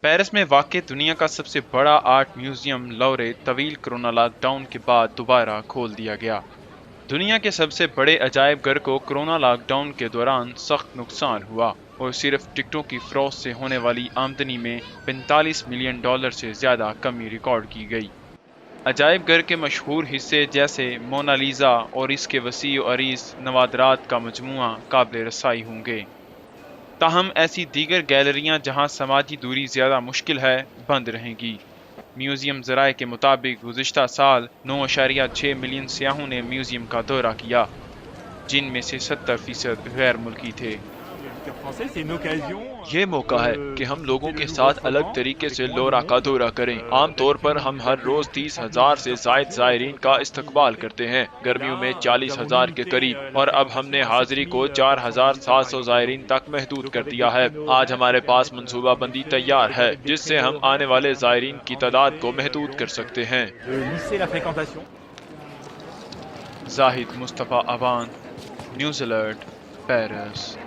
Paris में वाक़ दुनिया का सबसे बड़ा आर्ट म्यूजियम लौरे तवील कोरोना लॉकडाउन के बाद दोबारा खोल दिया गया। दुनिया के सबसे बड़े अजायब घर को कोरोना लॉकडाउन के दौरान सख्त नुकसान हुआ और सिर्फ टिकटों की फरोख्त से होने वाली आमदनी में $45 मिलियन से ज्यादा कमी रिकॉर्ड की गई। अजायब घर के मशहूर हिस्से जैसे मोनालिसा और इसके वसी और अरीज नवादरात का मजमुआ काबिल रसाई होंगे। ताहम ऐसी दीगर गैलरियां जहां समाजी दूरी ज्यादा मुश्किल है बंद रहेंगी। म्यूजियम ज़राए के मुताबिक गुज़िश्ता साल 9.6 मिलियन सयाहों ने म्यूजियम का दौरा किया, जिनमें से 70% गैर मुल्की थे। ये मौका है कि हम लोगों के साथ अलग तरीके से लौरा का दौरा करें। आमतौर पर हम हर रोज 30,000 से जायद ज़ायरीन का इस्तकबाल करते हैं, गर्मियों में 40,000 के करीब, और अब हमने हाजिरी को 4,700 ज़ायरीन तक महदूद कर दिया है। आज हमारे पास मंसूबा बंदी तैयार है जिससे हम आने वाले ज़ायरीन की तादाद को महदूद कर सकते हैं। Zahid Mustafa Awan, news alert, Paris.